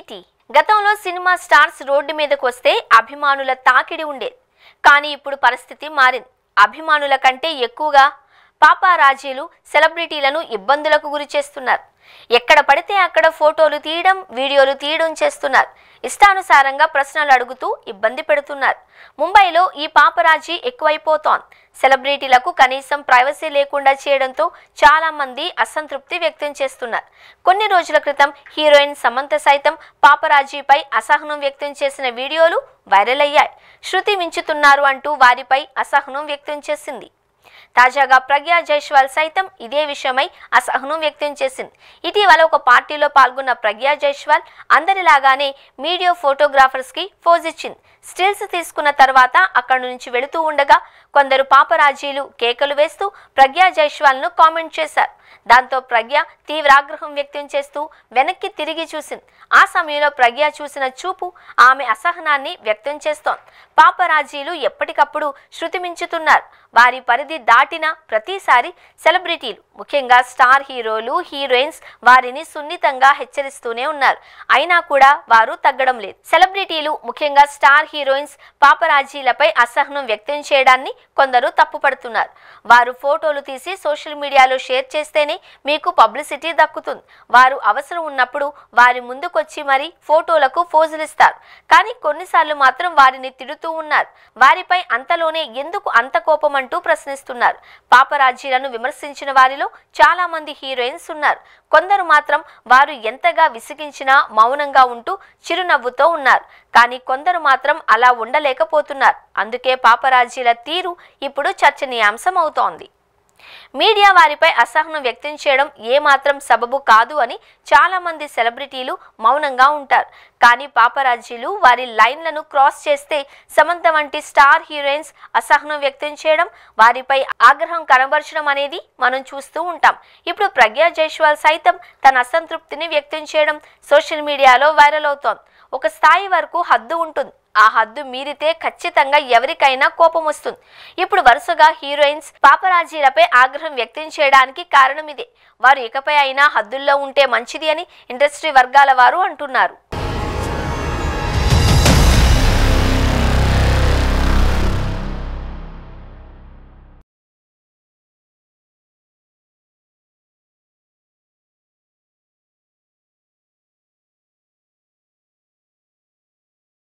ఈటీ గతంలో cinema stars road మీదకు వస్తే అభిమానుల తాకిడి ఉండేది. కానీ ఇప్పుడు పరిస్థితి మారింది. అభిమానుల కంటే ఎక్కువగా పాపారాజీలు సెలబ్రిటీలను ఇబ్బందులకు గురి చేస్తున్నారు. ఎక్కడ పడితే అక్కడ ఫోటోలు తీయడం, వీడియోలు తీయడం చేస్తున్నారు. ఇష్టానుసారంగా ప్రశ్నలు అడుగుతూ ఇబ్బంది పెడుతున్నారు. ముంబైలో ఈ పాపరాజీ ఎక్కువైపోతోంది. సెలబ్రిటీలకు కనీసం ప్రైవసీ లేకుండా చేయడంతో చాలా మంది అసంతృప్తి వ్యక్తం చేస్తున్నారు. కొన్ని రోజుల క్రితం హీరోయిన్ సమంత సైతం పాపరాజీపై అసహనం వ్యక్తం చేసిన వీడియోలు వైరల్ అయ్యాయి. శృతి మించుతున్నారు అంటూ వారిపై అసహనం వ్యక్తం చేసింది. తాజాగా ప్రజ్ఞా జైస్వాల్ సైతం ఇదే విషయమై అసహనం వ్యక్తం చేసింది. ఇటీవల ఒక పార్టీలో పాల్గొన్న ప్రజ్ఞా జైస్వాల్ అందరిలాగానే మీడియా ఫోటోగ్రాఫర్స్ కి పోజ్ ఇచ్చింది. స్టిల్స్ తీసుకున్న తర్వాత అక్కడి నుంచి వెళుతూ ఉండగా కొందరు పాపరాజీలు కేకలు వేస్తూ ప్రజ్ఞా జైస్వాల్ ను కామెంట్ చేశారు. దాంతో ప్రజ్ఞ తీవ్రాగ్రహం వ్యక్తం చేస్తూ వెనక్కి తిరిగి చూసింది. ఆ సమయంలో ప్రజ్ఞ చూసిన చూపు ఆమె అసహనాన్ని వ్యక్తం చేస్తోంది. పాపరాజీలు ఎప్పటికప్పుడు శృతి మించుతున్నారు. వారి పరిధి దాటిన ప్రతిసారి సెలబ్రిటీలు, ముఖ్యంగా స్టార్ హీరోలు, హీరోయిన్స్ వారిని సున్నితంగా హెచ్చరిస్తూనే ఉన్నారు. అయినా కూడా వారు తగ్గడం లేదు. సెలబ్రిటీలు, ముఖ్యంగా స్టార్ హీరోయిన్స్ పాపరాజీలపై అసహనం వ్యక్తం చేయడాన్ని కొందరు తప్పుపడుతున్నారు. వారు ఫోటోలు తీసి సోషల్ మీడియాలో షేర్ చేస్తేనే మీకు పబ్లిసిటీ దక్కుతుంది. వారు అవసరం ఉన్నప్పుడు వారి ముందుకొచ్చి మరి ఫోటోలకు పోజులు ఇస్తారు. కానీ కొన్నిసార్లు మాత్రం వారిని తిడుతూ ఉన్నారు. వారిపై అంతలోనే ఎందుకు అంత కోపం అంటూ ప్రశ్నిస్తున్నారు. పాపరాజీలను విమర్శించిన వారిలో చాలా మంది హీరోయిన్స్ ఉన్నారు. కొందరు మాత్రం వారు ఎంతగా విసిగించినా మౌనంగా ఉంటూ చిరునవ్వుతో ఉన్నారు. కానీ కొందరు మాత్రం అలా ఉండలేకపోతున్నారు. అందుకే పాపరాజీల తీరు ఇప్పుడు చర్చనీయాంశం అవుతోంది. మీడియా వారిపై అసహనం వ్యక్తం చేయడం ఏమాత్రం సబబు కాదు అని చాలా మంది సెలబ్రిటీలు మౌనంగా ఉంటారు. కానీ పాపరాజీలు వారి లైన్లను క్రాస్ చేస్తే సమంత వంటి స్టార్ హీరోయిన్స్ అసహనం వ్యక్తం చేయడం, వారిపై ఆగ్రహం కనబరచడం అనేది మనం చూస్తూ ఉంటాం. ఇప్పుడు ప్రజ్ఞా జైస్వాల్ సైతం తన అసంతృప్తిని వ్యక్తం చేయడం సోషల్ మీడియాలో వైరల్ అవుతోంది. ఒక స్థాయి వరకు హద్దు ఉంటుంది. ఆ హద్దు మీరితే ఖచ్చితంగా ఎవరికైనా కోపం వస్తుంది. ఇప్పుడు వరుసగా హీరోయిన్స్ పాపరాజీలపై ఆగ్రహం వ్యక్తం చేయడానికి కారణం ఇదే. వారు ఇకపై అయినా హద్దుల్లో ఉంటే మంచిది అని ఇండస్ట్రీ వర్గాల వారు అంటున్నారు.